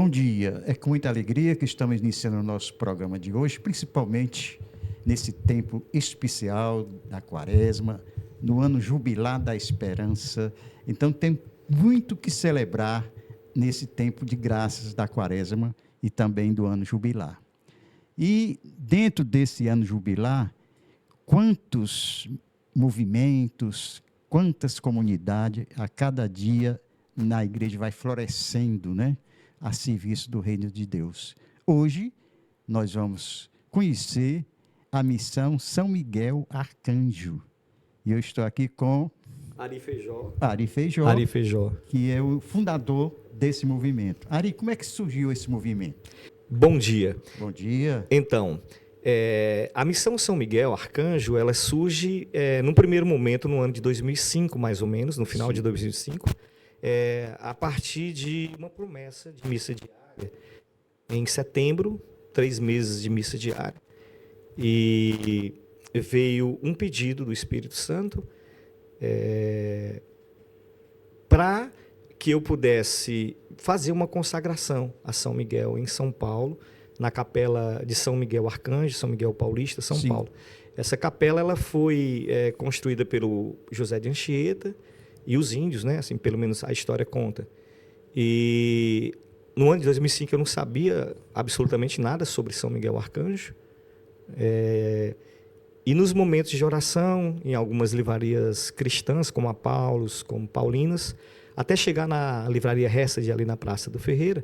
Bom dia, é com muita alegria que estamos iniciando o nosso programa de hoje, principalmente nesse tempo especial da Quaresma, no ano jubilar da esperança. Então tem muito que celebrar nesse tempo de graças da Quaresma e também do ano jubilar. E dentro desse ano jubilar, quantos movimentos, quantas comunidades a cada dia na igreja vai florescendo, né? A serviço do reino de Deus. Hoje, nós vamos conhecer a missão São Miguel Arcanjo. E eu estou aqui com Ari Feijó. Ari Feijó, que é o fundador desse movimento. Ari, como é que surgiu esse movimento? Bom dia. Bom dia. Então, a missão São Miguel Arcanjo, ela surge num primeiro momento, no ano de 2005, mais ou menos, no final de 2005, a partir de uma promessa de missa diária. Em setembro, 3 meses de missa diária. E veio um pedido do Espírito Santo para que eu pudesse fazer uma consagração a São Miguel em São Paulo, na capela de São Miguel Arcanjo, São Miguel Paulista, São Paulo. Essa capela ela foi construída pelo José de Anchieta e os índios, né? Assim, pelo menos a história conta. E no ano de 2005 eu não sabia absolutamente nada sobre São Miguel Arcanjo. E nos momentos de oração, em algumas livrarias cristãs, como a Paulos, como Paulinas, até chegar na livraria Hesed, ali na Praça do Ferreira,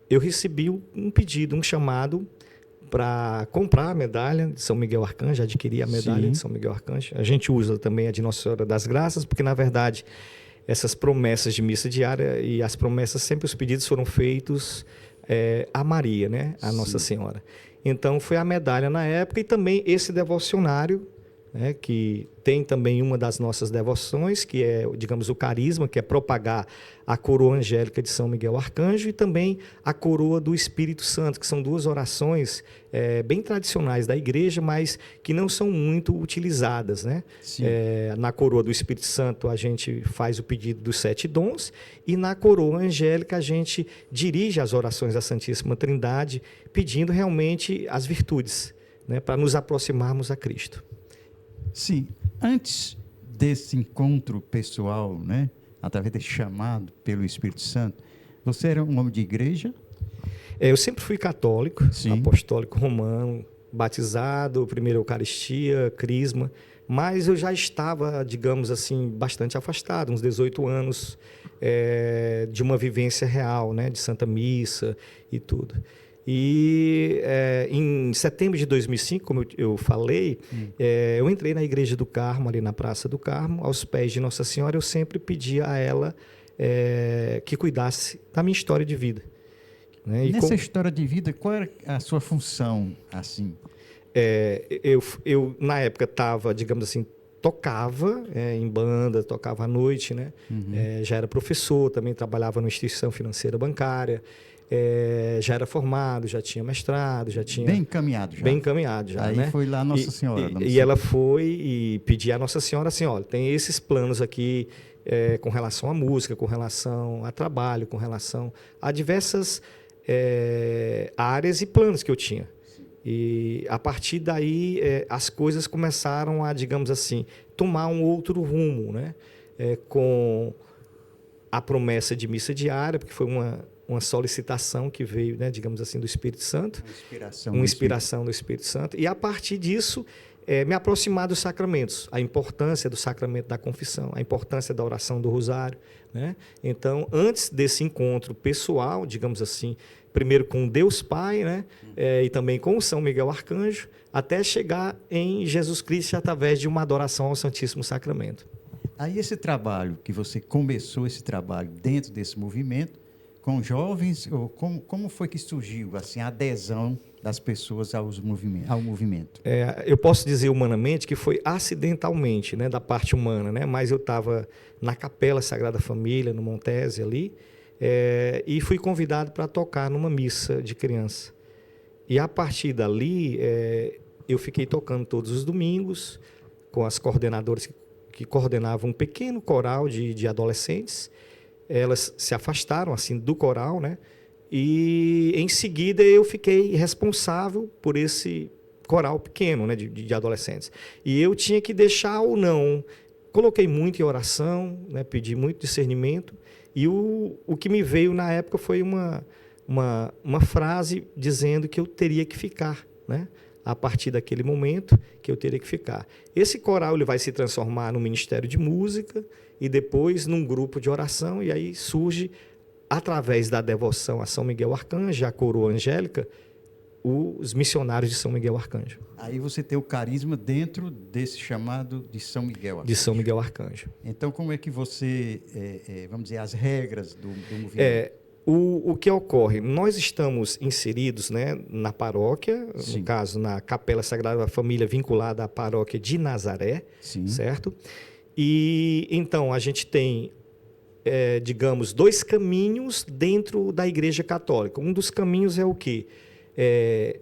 eu recebi um pedido, um chamado para comprar a medalha de São Miguel Arcanjo, adquirir a medalha de São Miguel Arcanjo. A gente usa também a de Nossa Senhora das Graças, porque, na verdade, essas promessas de missa diária e as promessas, sempre os pedidos foram feitos a Maria, né? A Nossa Senhora. Então, foi a medalha na época e também esse devocionário, né, que tem também uma das nossas devoções, que é, digamos, o carisma, que é propagar a coroa angélica de São Miguel Arcanjo e também a coroa do Espírito Santo, que são duas orações bem tradicionais da igreja, mas que não são muito utilizadas, né? Na coroa do Espírito Santo a gente faz o pedido dos 7 dons e na coroa angélica a gente dirige as orações à Santíssima Trindade, pedindo realmente as virtudes, né, para nos aproximarmos a Cristo. Sim, antes desse encontro pessoal, né, através desse chamado pelo Espírito Santo, você era um homem de igreja? Eu sempre fui católico, apostólico romano, batizado, primeira Eucaristia, crisma, mas eu já estava, digamos assim, bastante afastado, uns 18 anos de uma vivência real, né, de Santa Missa e tudo. E em setembro de 2005, como eu falei, eu entrei na Igreja do Carmo, ali na Praça do Carmo, aos pés de Nossa Senhora. Eu sempre pedia a ela que cuidasse da minha história de vida, né? Nessa história de vida, qual era a sua função, assim? Eu na época estava, digamos assim, tocava em banda, tocava à noite, né? Já era professor, também trabalhava numa instituição financeira bancária. Já era formado, já tinha mestrado, já tinha... Bem encaminhado já. Bem encaminhado já, aí, né? foi lá Nossa Senhora. E ela foi e pedia a Nossa Senhora assim, olha, tem esses planos aqui com relação à música, com relação a trabalho, com relação a diversas áreas e planos que eu tinha. E a partir daí as coisas começaram a, digamos assim, tomar um outro rumo, né? Com a promessa de missa diária, porque foi uma solicitação que veio, né, digamos assim, do Espírito Santo. Uma inspiração do Espírito Santo. E, a partir disso, me aproximar dos sacramentos. A importância do sacramento da confissão, a importância da oração do rosário, né? Então, antes desse encontro pessoal, digamos assim, primeiro com Deus Pai, né, e também com o São Miguel Arcanjo, até chegar em Jesus Cristo através de uma adoração ao Santíssimo Sacramento. Aí esse trabalho, que você começou esse trabalho dentro desse movimento, com jovens, ou como foi que surgiu assim, a adesão das pessoas ao movimento? Eu posso dizer humanamente que foi acidentalmente, né, da parte humana, né, mas eu estava na Capela Sagrada Família, no Montese ali, e fui convidado para tocar numa missa de criança. E a partir dali, eu fiquei tocando todos os domingos, com as coordenadoras que coordenavam um pequeno coral de adolescentes, elas se afastaram assim do coral, né? E em seguida eu fiquei responsável por esse coral pequeno, né, de adolescentes. E eu tinha que deixar ou não. Coloquei muito em oração, né, pedi muito discernimento. E o que me veio na época foi uma frase dizendo que eu teria que ficar, né? A partir daquele momento que eu teria que ficar. Esse coral ele vai se transformar no Ministério de Música e depois num grupo de oração, e aí surge, através da devoção a São Miguel Arcanjo, a coroa angélica, os missionários de São Miguel Arcanjo. Aí você tem o carisma dentro desse chamado de São Miguel Arcanjo. De São Miguel Arcanjo. Então, como é que você, vamos dizer, as regras do movimento? O que ocorre? Nós estamos inseridos, né, na paróquia, Sim. no caso, na Capela Sagrada Família, vinculada à paróquia de Nazaré, Sim. certo? E então a gente tem, digamos, 2 caminhos dentro da Igreja Católica. Um dos caminhos é o quê?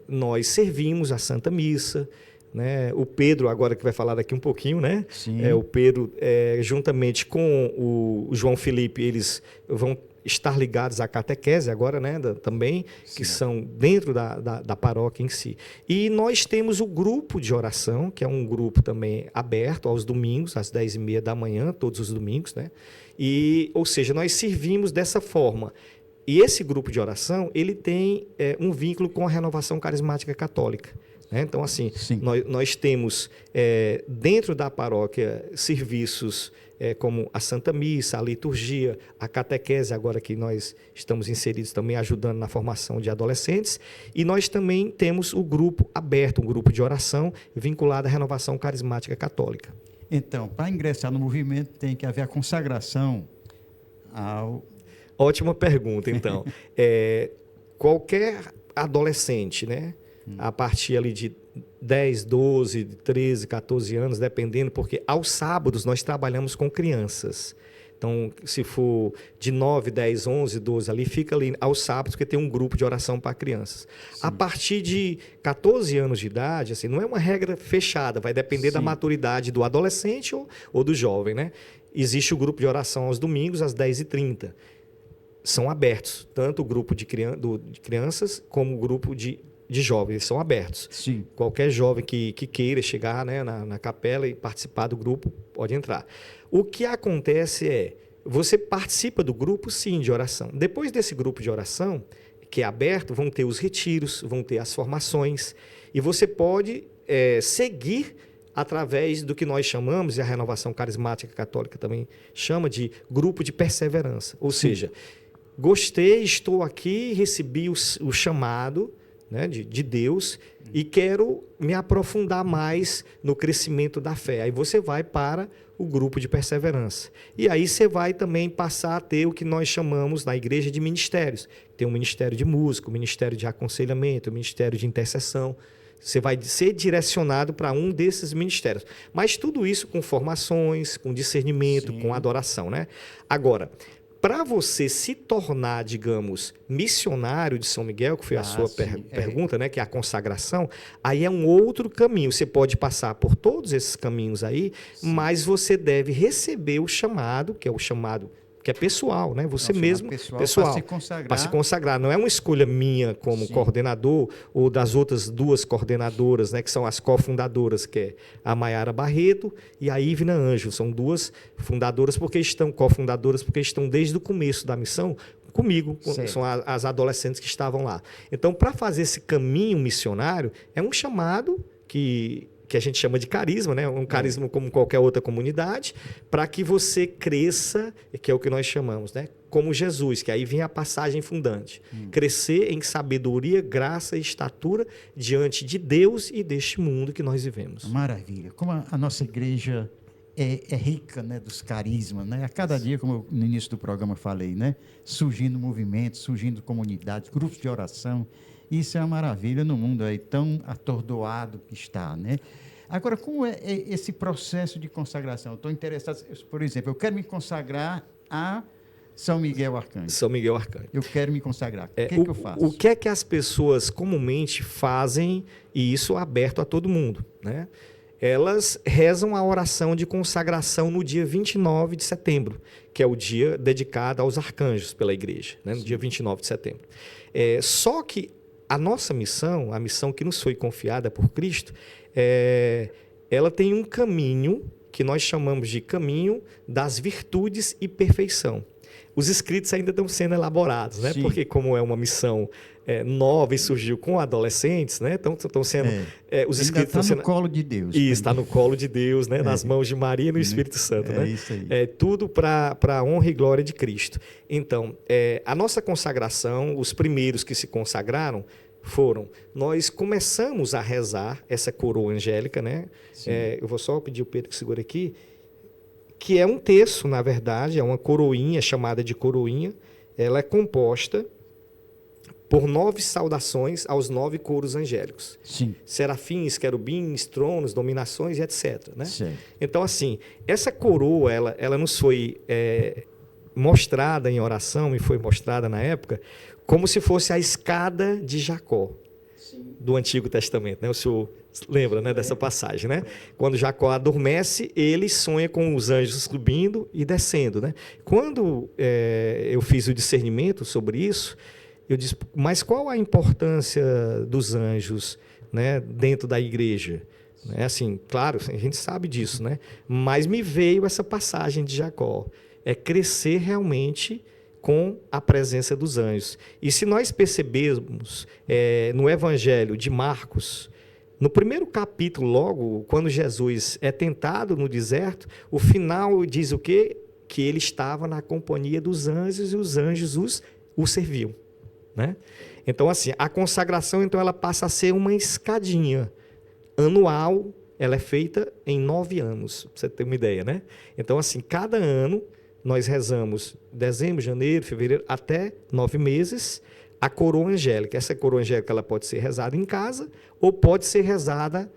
Nós servimos a Santa Missa, né? O Pedro, agora que vai falar daqui um pouquinho, né? Sim. O Pedro, juntamente com o João Felipe, eles vão estar ligados à catequese agora, né, também, Sim. que são dentro da paróquia em si. E nós temos o grupo de oração, que é um grupo também aberto aos domingos, às 10h30 da manhã, todos os domingos, né? Ou seja, nós servimos dessa forma. E esse grupo de oração, ele tem um vínculo com a Renovação Carismática Católica. Então, assim, nós temos dentro da paróquia serviços como a Santa Missa, a liturgia, a catequese, agora que nós estamos inseridos também ajudando na formação de adolescentes, e nós também temos o grupo aberto, um grupo de oração vinculado à Renovação Carismática Católica. Então, para ingressar no movimento tem que haver a consagração ao... Ótima pergunta, então. Qualquer adolescente, né? A partir ali de 10, 12, 13, 14 anos, dependendo, porque aos sábados nós trabalhamos com crianças. Então, se for de 9, 10, 11, 12, ali fica ali aos sábados, porque tem um grupo de oração para crianças. Sim. A partir de 14 anos de idade, assim, não é uma regra fechada, vai depender Sim. da maturidade do adolescente ou do jovem, né? Existe o grupo de oração aos domingos, às 10h30. São abertos, tanto o grupo de crianças como o grupo de jovens, são abertos. Sim. Qualquer jovem que queira chegar, né, na capela e participar do grupo, pode entrar. O que acontece você participa do grupo, sim, de oração. Depois desse grupo de oração, que é aberto, vão ter os retiros, vão ter as formações, e você pode seguir através do que nós chamamos, e a Renovação Carismática Católica também chama de grupo de perseverança. Ou seja, gostei, estou aqui, recebi o chamado, né, de Deus, e quero me aprofundar mais no crescimento da fé. Aí você vai para o grupo de perseverança. E aí você vai também passar a ter o que nós chamamos na igreja de ministérios. Tem o ministério de música, o ministério de aconselhamento, o ministério de intercessão. Você vai ser direcionado para um desses ministérios. Mas tudo isso com formações, com discernimento, Sim. com adoração, né? Agora, para você se tornar, digamos, missionário de São Miguel, que foi a sua pergunta, né, que é a consagração, aí é um outro caminho. Você pode passar por todos esses caminhos aí, Sim. mas você deve receber o chamado, que é o chamado que é pessoal, né? Você mesmo, pessoal para se consagrar. Não é uma escolha minha como Sim. coordenador ou das outras 2 coordenadoras, né? Que são as cofundadoras, que é a Maiara Barreto e a Ivna Anjo. São 2 fundadoras cofundadoras porque estão desde o começo da missão comigo, são as adolescentes que estavam lá. Então, para fazer esse caminho missionário, é um chamado que a gente chama de carisma, né? Um carisma como qualquer outra comunidade, para que você cresça, que é o que nós chamamos, né? Como Jesus, que aí vem a passagem fundante. Crescer em sabedoria, graça e estatura diante de Deus e deste mundo que nós vivemos. Maravilha. Como a nossa igreja é rica, né, dos carismas, né? A cada dia, como eu, no início do programa falei, né? Surgindo movimentos, surgindo comunidades, grupos de oração. Isso é uma maravilha no mundo aí tão atordoado que está, né? Agora, como é esse processo de consagração? Eu estou interessado, por exemplo, eu quero me consagrar a São Miguel Arcanjo. São Miguel Arcanjo. Eu quero me consagrar. O que eu faço? O que é que as pessoas comumente fazem, e isso é aberto a todo mundo, né? elas rezam a oração de consagração no dia 29 de setembro, que é o dia dedicado aos arcanjos pela igreja, né? No dia 29 de setembro. Só que a nossa missão, a missão que nos foi confiada por Cristo, ela tem um caminho que nós chamamos de caminho das virtudes e perfeição. Os escritos ainda estão sendo elaborados, né? Porque como é uma missão nova e surgiu com adolescentes, né? Então estão sendo os escritos está no colo de Deus. Isso, está no colo de Deus, né? Nas mãos de Maria e no Espírito Santo, né? Isso aí. Tudo para a honra e glória de Cristo. Então, a nossa consagração, os primeiros que se consagraram nós começamos a rezar essa coroa angélica, né? Eu vou só pedir o Pedro que segura aqui, que é um terço, na verdade, é uma coroinha chamada de coroinha. Ela é composta por 9 saudações aos 9 coros angélicos. Sim. Serafins, querubins, tronos, dominações e etc. Né? Sim. Então, assim, essa coroa, ela nos foi mostrada em oração, me foi mostrada na época, como se fosse a escada de Jacó, do Antigo Testamento. Né? O senhor lembra, né, dessa passagem, né? Quando Jacó adormece, ele sonha com os anjos subindo e descendo. Né? Quando eu fiz o discernimento sobre isso, eu disse, mas qual a importância dos anjos, né, dentro da igreja? Assim, claro, a gente sabe disso, né? Mas me veio essa passagem de Jacó. Crescer realmente com a presença dos anjos. E se nós percebermos no Evangelho de Marcos, no primeiro capítulo, logo, quando Jesus é tentado no deserto, o final diz o quê? Que ele estava na companhia dos anjos e os anjos o serviam. Né? Então, assim, a consagração então, ela passa a ser uma escadinha anual, ela é feita em 9 anos, para você ter uma ideia. Né? Então, assim, cada ano nós rezamos dezembro, janeiro, fevereiro, até 9 meses, a coroa angélica. Essa coroa angélica ela pode ser rezada em casa ou pode ser rezada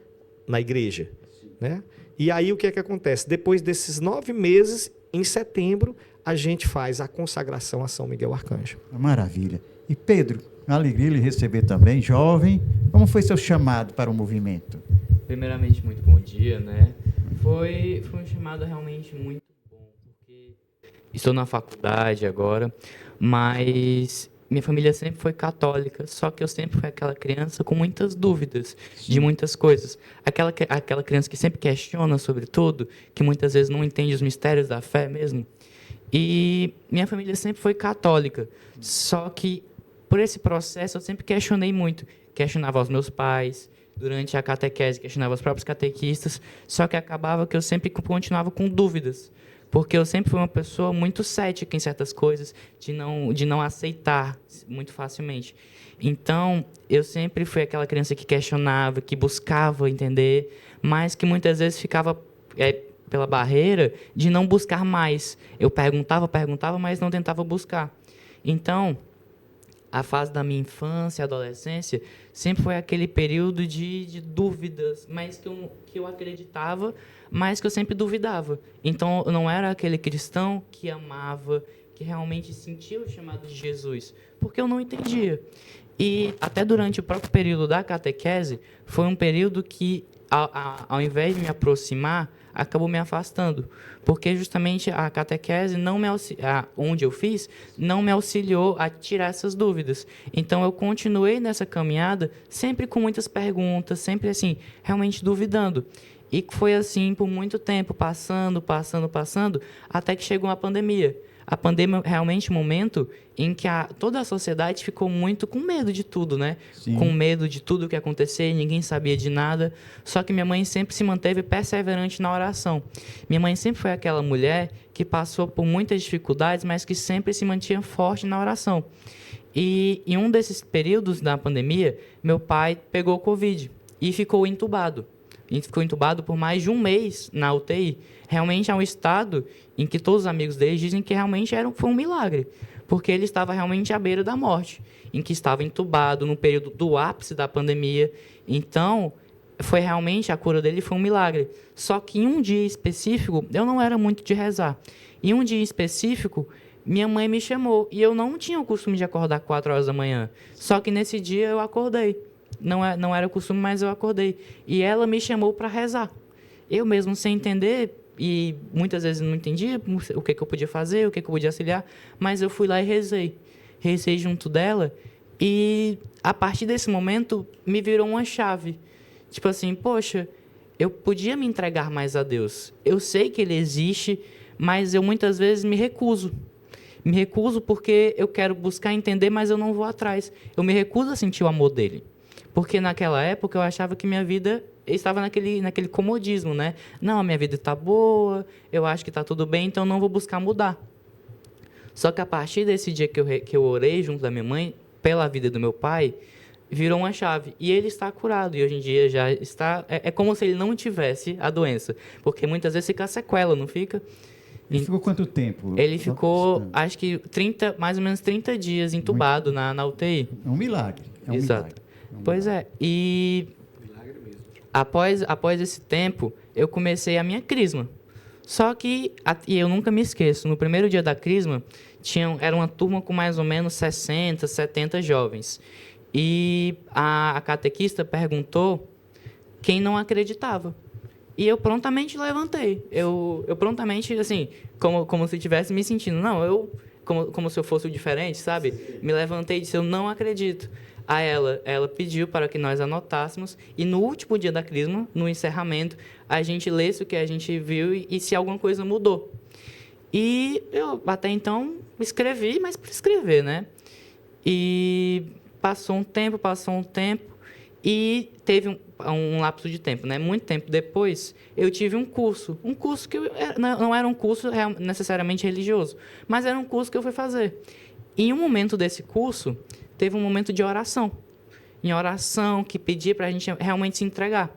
na igreja. Né? E aí o que é que acontece? Depois desses 9 meses, em setembro, a gente faz a consagração a São Miguel Arcanjo. Maravilha. E Pedro, alegria lhe receber também, jovem. Como foi seu chamado para o movimento? Primeiramente, muito bom dia, né? Foi um chamado realmente muito bom, porque estou na faculdade agora, mas minha família sempre foi católica, só que eu sempre fui aquela criança com muitas dúvidas de muitas coisas. Aquela criança que sempre questiona sobre tudo, que muitas vezes não entende os mistérios da fé mesmo. E minha família sempre foi católica, só que por esse processo eu sempre questionei muito. Questionava os meus pais, durante a catequese questionava os próprios catequistas, só que acabava que eu sempre continuava com dúvidas, porque eu sempre fui uma pessoa muito cética em certas coisas, de não aceitar muito facilmente. Então, eu sempre fui aquela criança que questionava, que buscava entender, mas que muitas vezes ficava pela barreira de não buscar mais. Eu perguntava, mas não tentava buscar. Então, a fase da minha infância e adolescência sempre foi aquele período de dúvidas, mas que eu acreditava, mas que eu sempre duvidava. Então, eu não era aquele cristão que amava, que realmente sentia o chamado de Jesus, porque eu não entendia. E até durante o próprio período da catequese, foi um período que, ao invés de me aproximar, acabou me afastando, porque justamente a catequese onde eu fiz não me auxiliou a tirar essas dúvidas. Então eu continuei nessa caminhada sempre com muitas perguntas, sempre assim, realmente duvidando. E foi assim por muito tempo, passando, até que chegou a pandemia. A pandemia realmente um momento em que toda a sociedade ficou muito com medo de tudo, né? Sim. Com medo de tudo que ia acontecer, ninguém sabia de nada. Só que minha mãe sempre se manteve perseverante na oração. Minha mãe sempre foi aquela mulher que passou por muitas dificuldades, mas que sempre se mantinha forte na oração. E em um desses períodos da pandemia, meu pai pegou Covid e ficou entubado. A gente ficou entubado por mais de um mês na UTI. Realmente é um estado em que todos os amigos dele dizem que realmente foi um milagre, porque ele estava realmente à beira da morte, em que estava entubado no período do ápice da pandemia. Então, foi realmente, a cura dele foi um milagre. Só que em um dia específico, eu não era muito de rezar. Em um dia específico, minha mãe me chamou, e eu não tinha o costume de acordar 4 horas da manhã. Só que nesse dia eu acordei. Não era o costume, mas eu acordei. E ela me chamou para rezar. eu mesmo sem entender, e muitas vezes não entendia o que eu podia fazer, o que eu podia auxiliar, mas eu fui lá e rezei. Rezei junto dela, e a partir desse momento me virou uma chave. Tipo assim, poxa, eu podia me entregar mais a Deus. Eu sei que Ele existe, mas eu muitas vezes me recuso. Me recuso porque eu quero buscar entender, mas eu não vou atrás. Eu me recuso a sentir o amor dele. Porque naquela época eu achava que minha vida estava naquele comodismo, né? Não, a minha vida está boa, eu acho que está tudo bem, então não vou buscar mudar. Só que a partir desse dia que eu orei junto da minha mãe, pela vida do meu pai, virou uma chave. E ele está curado. E hoje em dia já está... É como se ele não tivesse a doença. Porque muitas vezes fica sequela, não fica? Ele ficou quanto tempo? Ele ficou, acho que mais ou menos 30 dias entubado na UTI. É um milagre. Exato. Pois é. E após esse tempo, eu comecei a minha crisma. Só que, e eu nunca me esqueço, no primeiro dia da crisma, era uma turma com mais ou menos 60, 70 jovens. E a catequista perguntou quem não acreditava. E eu prontamente levantei. Eu prontamente, assim, como se estivesse me sentindo. Não, como se eu fosse o diferente, sabe? Me levantei e disse, eu não acredito. Aí ela pediu para que nós anotássemos. E no último dia da crisma, no encerramento, a gente lesse o que a gente viu e se alguma coisa mudou. E eu, até então, escrevi, mas por escrever, né? E passou um tempo, e teve um lapso de tempo, né? Muito tempo depois, eu tive um curso que não era um curso necessariamente religioso, mas era um curso que eu fui fazer. E em um momento desse curso, teve um momento de oração. Em oração, que pedia para a gente realmente se entregar.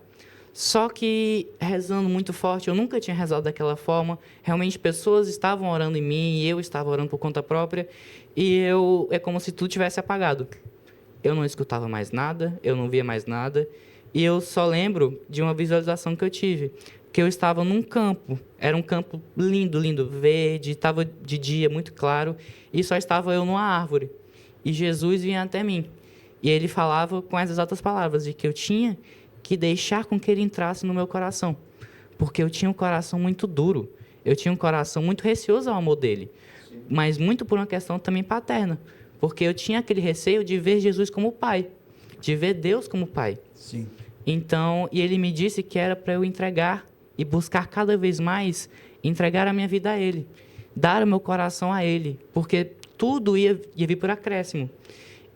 Só que, rezando muito forte, eu nunca tinha rezado daquela forma. Realmente, pessoas estavam orando em mim e eu estava orando por conta própria. E é como se tudo tivesse apagado. Eu não escutava mais nada, eu não via mais nada. E eu só lembro de uma visualização que eu tive. Que eu estava num campo. Era um campo lindo, lindo, verde. Estava de dia, muito claro. E só estava eu numa árvore. E Jesus vinha até mim. E ele falava com as exatas palavras de que eu tinha que deixar com que ele entrasse no meu coração. Porque eu tinha um coração muito duro. Eu tinha um coração muito receoso ao amor dele. Sim. Mas muito por uma questão também paterna. Porque eu tinha aquele receio de ver Jesus como pai. De ver Deus como pai. Sim. Então, e ele me disse que era para eu entregar e buscar cada vez mais entregar a minha vida a ele. Dar o meu coração a ele. Porque tudo ia vir por acréscimo.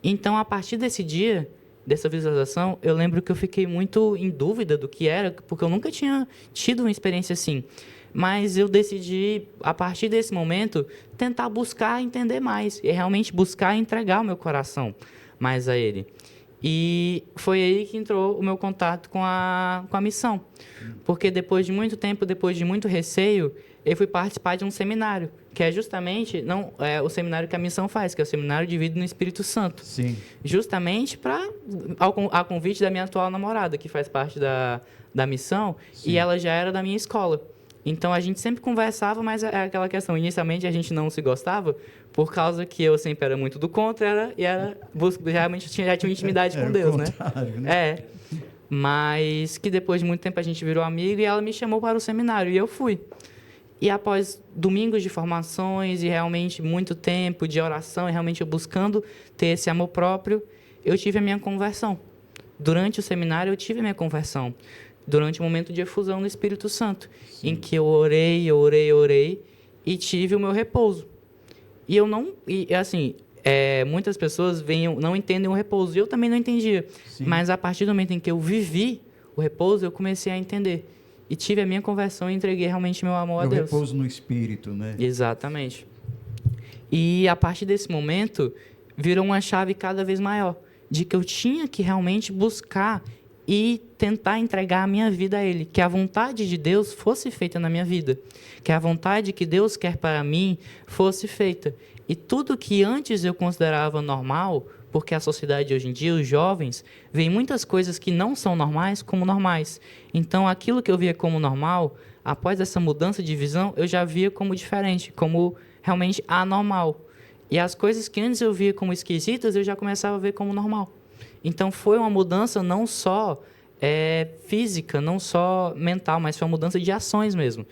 Então, a partir desse dia, dessa visualização, eu lembro que eu fiquei muito em dúvida do que era, porque eu nunca tinha tido uma experiência assim. Mas eu decidi, a partir desse momento, tentar buscar entender mais. E realmente buscar entregar o meu coração mais a ele. E foi aí que entrou o meu contato com a missão. Porque depois de muito tempo, depois de muito receio, eu fui participar de um seminário, que é justamente o seminário que a missão faz, que é o Seminário de Vida no Espírito Santo. Sim. Justamente a convite da minha atual namorada, que faz parte da missão, sim, e ela já era da minha escola. Então, a gente sempre conversava, mas é aquela questão, inicialmente a gente não se gostava, por causa que eu sempre era muito do contra, realmente já tinha intimidade com Deus, né? É. Mas que depois de muito tempo a gente virou amigo e ela me chamou para o seminário e eu fui. E após domingos de formações e realmente muito tempo de oração e realmente eu buscando ter esse amor próprio, eu tive a minha conversão. Durante o seminário eu tive a minha conversão. Durante o momento de efusão do Espírito Santo, sim, em que eu orei e tive o meu repouso. E eu não... muitas pessoas não entendem o repouso. E eu também não entendia. Sim. Mas a partir do momento em que eu vivi o repouso, eu comecei a entender. E tive a minha conversão e entreguei realmente meu amor a Deus. O repouso no Espírito, né? Exatamente. E a partir desse momento, virou uma chave cada vez maior. De que eu tinha que realmente buscar e tentar entregar a minha vida a Ele. Que a vontade de Deus fosse feita na minha vida. Que a vontade que Deus quer para mim fosse feita. E tudo que antes eu considerava normal, porque a sociedade hoje em dia, os jovens, veem muitas coisas que não são normais como normais. Então, aquilo que eu via como normal, após essa mudança de visão, eu já via como diferente, como realmente anormal. E as coisas que antes eu via como esquisitas, eu já começava a ver como normal. Então, foi uma mudança não só física, não só mental, mas foi uma mudança de ações mesmo.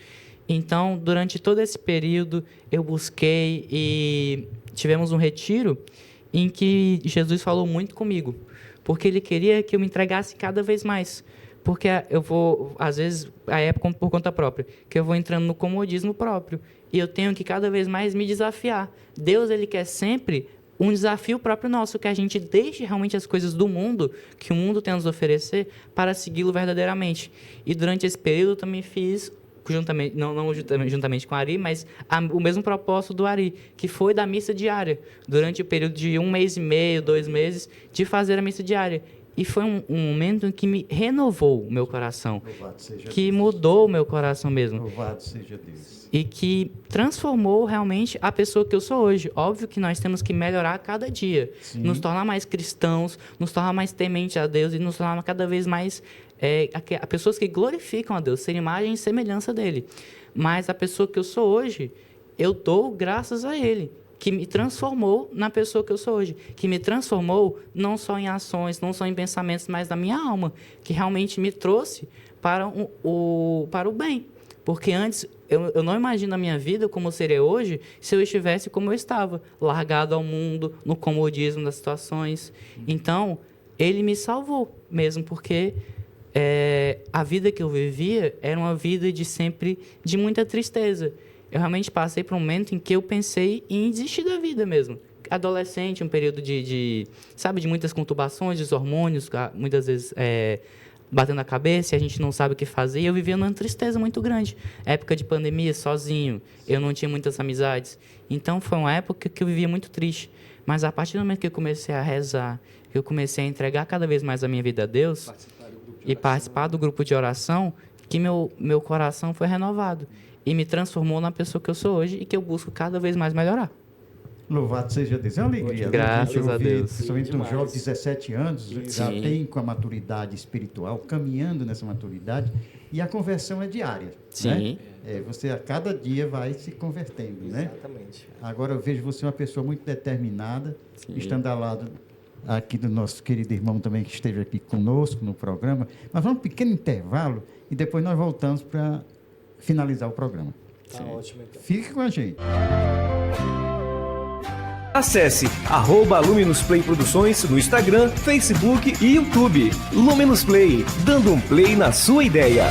Então, durante todo esse período, eu busquei e tivemos um retiro em que Jesus falou muito comigo, porque Ele queria que eu me entregasse cada vez mais. Porque eu vou, às vezes, por conta própria, que eu vou entrando no comodismo próprio, e eu tenho que cada vez mais me desafiar. Deus, Ele quer sempre um desafio próprio nosso, que a gente deixe realmente as coisas do mundo, que o mundo tem a nos oferecer, para segui-lo verdadeiramente. E durante esse período eu também fiz, juntamente com o Ari, mas o mesmo propósito do Ari, que foi da missa diária, durante o período de 1 mês e meio, 2 meses, de fazer a missa diária. E foi um momento em que me renovou o meu coração, que mudou o meu coração mesmo. Louvado seja Deus. E que transformou realmente a pessoa que eu sou hoje. Óbvio que nós temos que melhorar a cada dia, nos tornar mais cristãos, nos tornar mais tementes a Deus e nos tornar cada vez mais pessoas que glorificam a Deus, ser imagem e semelhança dele. Mas a pessoa que eu sou hoje, eu dou graças a Ele, que me transformou na pessoa que eu sou hoje, que me transformou não só em ações, não só em pensamentos, mas na minha alma, que realmente me trouxe para o bem. Porque antes, eu não imagino a minha vida como seria hoje se eu estivesse como eu estava, largado ao mundo, no comodismo das situações. Então, Ele me salvou mesmo, porque a vida que eu vivia era uma vida de muita tristeza. Eu realmente passei por um momento em que eu pensei em desistir da vida mesmo. Adolescente, um período de muitas conturbações, dos hormônios, muitas vezes batendo a cabeça e a gente não sabe o que fazer. E eu vivia numa tristeza muito grande. Época de pandemia, sozinho, eu não tinha muitas amizades. Então, foi uma época que eu vivia muito triste. Mas a partir do momento que eu comecei a rezar, que eu comecei a entregar cada vez mais a minha vida a Deus e participar do grupo de oração, que meu coração foi renovado. E me transformou na pessoa que eu sou hoje e que eu busco cada vez mais melhorar. Louvado seja Deus. É uma alegria. Graças a Deus. Principalmente um jovem de 17 anos, já tem com a maturidade espiritual, caminhando nessa maturidade, e a conversão é diária. Sim. Né? Você a cada dia vai se convertendo. Exatamente. Né? Agora eu vejo você uma pessoa muito determinada, estando ao lado aqui do nosso querido irmão também que esteve aqui conosco no programa. Mas vamos um pequeno intervalo e depois nós voltamos para finalizar o programa. Tá ótimo, então. Fique com a gente. Acesse @Luminous Play Produções no Instagram, Facebook e YouTube. Luminous Play, dando um play na sua ideia.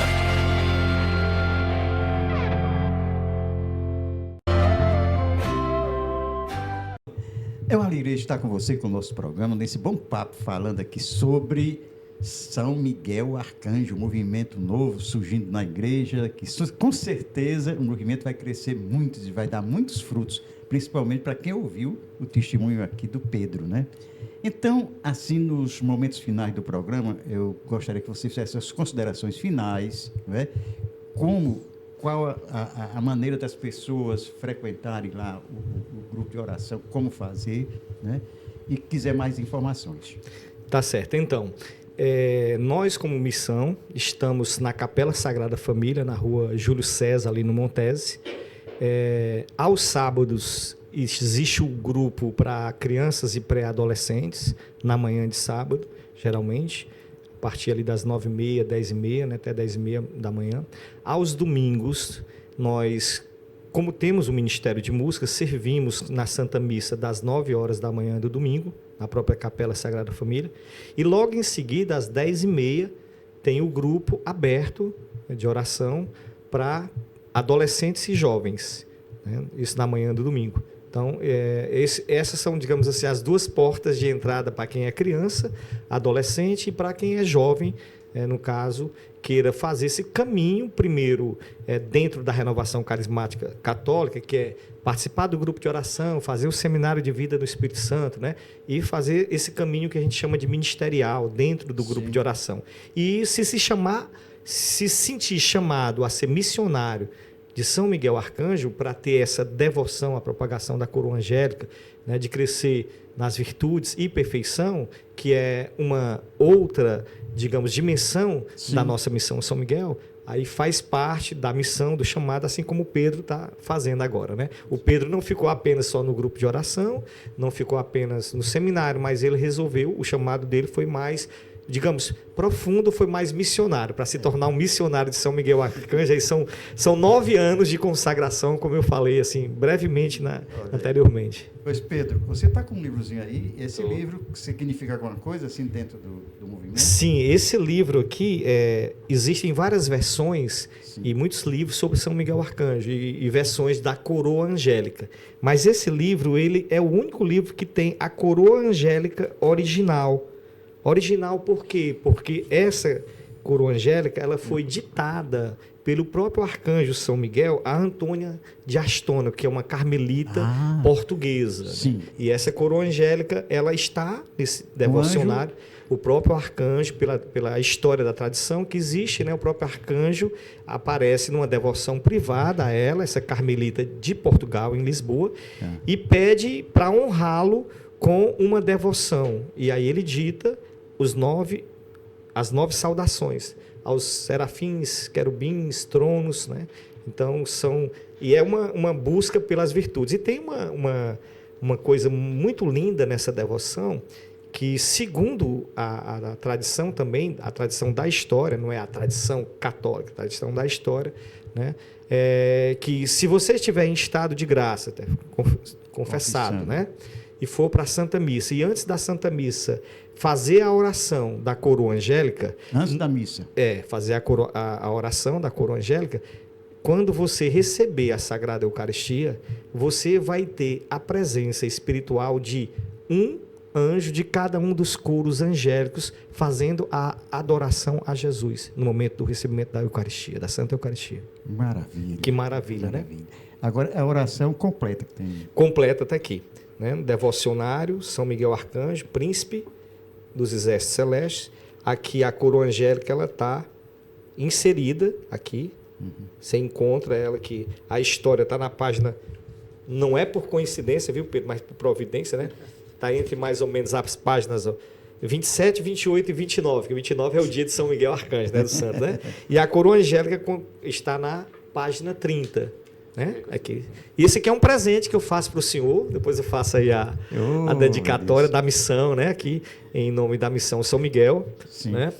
É uma alegria estar com você, com o nosso programa, nesse bom papo, falando aqui sobre São Miguel Arcanjo, um movimento novo surgindo na igreja, que com certeza o movimento vai crescer muito e vai dar muitos frutos, principalmente para quem ouviu o testemunho aqui do Pedro, né? Então, assim, nos momentos finais do programa, eu gostaria que você fizesse as considerações finais, né? Qual a maneira das pessoas frequentarem lá o grupo de oração, como fazer, né? E quiser mais informações. Tá certo. Então, nós, como missão, estamos na Capela Sagrada Família, na rua Júlio César, ali no Montese. Aos sábados, existe um grupo para crianças e pré-adolescentes, na manhã de sábado, geralmente, a partir ali das 9h30, 10h30, né, até 10h30 da manhã. Aos domingos, nós, como temos o Ministério de Música, servimos na Santa Missa das 9 horas da manhã do domingo, na própria Capela Sagrada Família. E logo em seguida, às 10h30, tem o grupo aberto de oração para adolescentes e jovens, né? Isso na manhã do domingo. Então, essas são, digamos assim, as duas portas de entrada para quem é criança, adolescente, e para quem é jovem, no caso, queira fazer esse caminho, primeiro, dentro da renovação carismática católica, que é participar do grupo de oração, fazer o seminário de vida do Espírito Santo, né? E fazer esse caminho que a gente chama de ministerial, dentro do grupo de oração. E se sentir chamado a ser missionário de São Miguel Arcanjo, para ter essa devoção à propagação da coroa angélica, né, de crescer nas virtudes e perfeição, que é uma outra, digamos, dimensão da nossa missão São Miguel, aí faz parte da missão, do chamado, assim como o Pedro está fazendo agora, né? O Pedro não ficou apenas só no grupo de oração, não ficou apenas no seminário, mas ele resolveu, o chamado dele foi mais digamos, profundo, foi mais missionário, para se tornar um missionário de São Miguel Arcanjo. Aí são 9 anos de consagração, como eu falei assim brevemente anteriormente. Pois, Pedro, você está com um livrozinho aí. Esse livro significa alguma coisa assim dentro do movimento? Sim, esse livro aqui, existem várias versões e muitos livros sobre São Miguel Arcanjo e versões da coroa angélica. Mas esse livro, ele é o único livro que tem a coroa angélica original. Original por quê? Porque essa coroa angélica, ela foi ditada pelo próprio arcanjo São Miguel a Antônia de Astona, que é uma carmelita portuguesa. Sim. E essa coroa angélica, ela está nesse devocionário. O próprio arcanjo, pela história da tradição que existe, né? O próprio arcanjo aparece numa devoção privada a ela, essa carmelita de Portugal, em Lisboa, e pede para honrá-lo com uma devoção. E aí ele dita as 9 saudações aos serafins, querubins, tronos, né? Então e é uma busca pelas virtudes. E tem uma coisa muito linda nessa devoção, que segundo a tradição também, a tradição da história, não é a tradição católica, a tradição da história, né? Que se você estiver em estado de graça, confessado, né? E for para a Santa Missa, e antes da Santa Missa fazer a oração da coroa angélica... Antes da missa. Fazer a oração da coroa angélica. Quando você receber a Sagrada Eucaristia, você vai ter a presença espiritual de um anjo de cada um dos coros angélicos fazendo a adoração a Jesus no momento do recebimento da Eucaristia, da Santa Eucaristia. Maravilha. Que maravilha, né? Agora, a oração completa que tem. Completa está aqui, né? Devocionário, São Miguel Arcanjo, príncipe dos exércitos celestes. Aqui a coroa angélica, ela está inserida aqui. Você encontra ela aqui. A história está na página, não é por coincidência, viu, Pedro, mas por providência, né? Está entre mais ou menos as páginas 27, 28 e 29, que 29 é o dia de São Miguel Arcanjo, né, do santo, né? E a coroa angélica está na página 30. Né? Aqui. E esse aqui é um presente que eu faço para o senhor. Depois eu faço aí a dedicatória da missão, né? Aqui em nome da missão São Miguel. Sim. Né?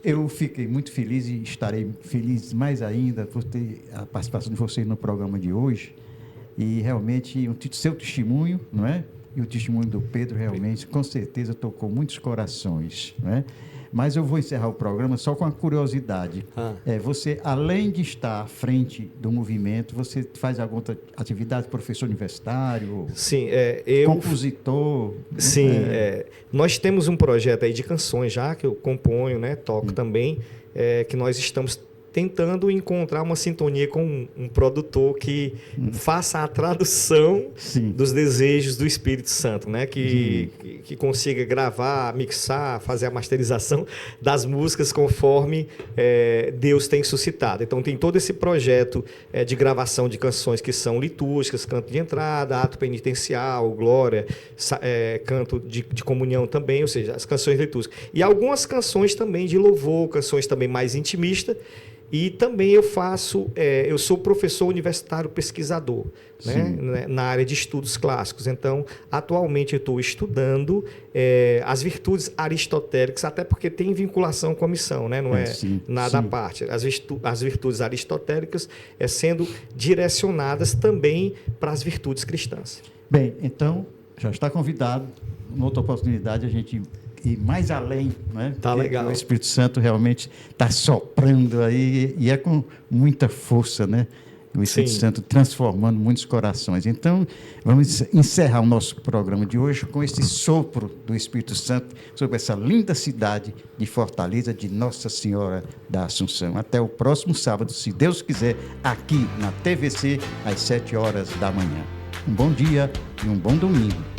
Eu fiquei muito feliz e estarei feliz mais ainda por ter a participação de vocês no programa de hoje. E realmente o seu testemunho, não é? E o testemunho do Pedro realmente, com certeza, tocou muitos corações, não é? Mas eu vou encerrar o programa só com uma curiosidade. Você, além de estar à frente do movimento, você faz alguma outra atividade, professor universitário? Sim, compositor? Sim, nós temos um projeto aí de canções já, que eu componho, né, toco também, que nós estamos tentando encontrar uma sintonia com um produtor que faça a tradução dos desejos do Espírito Santo, né? Que consiga gravar, mixar, fazer a masterização das músicas conforme Deus tem suscitado. Então tem todo esse projeto de gravação de canções que são litúrgicas, canto de entrada, ato penitencial, glória, canto de comunhão também, ou seja, as canções litúrgicas. E algumas canções também de louvor, canções também mais intimistas. E também eu sou professor universitário pesquisador, né, na área de estudos clássicos. Então, atualmente eu estou estudando as virtudes aristotélicas, até porque tem vinculação com a missão, né? Não é nada à parte. As virtudes aristotélicas sendo direcionadas também para as virtudes cristãs. Bem, então, já está convidado. Numa outra oportunidade, a gente... E mais além, né? Tá legal. O Espírito Santo realmente está soprando aí e é com muita força, né? O Espírito Santo transformando muitos corações. Então, vamos encerrar o nosso programa de hoje com esse sopro do Espírito Santo sobre essa linda cidade de Fortaleza, de Nossa Senhora da Assunção. Até o próximo sábado, se Deus quiser, aqui na TVC, às 7 horas da manhã. Um bom dia e um bom domingo.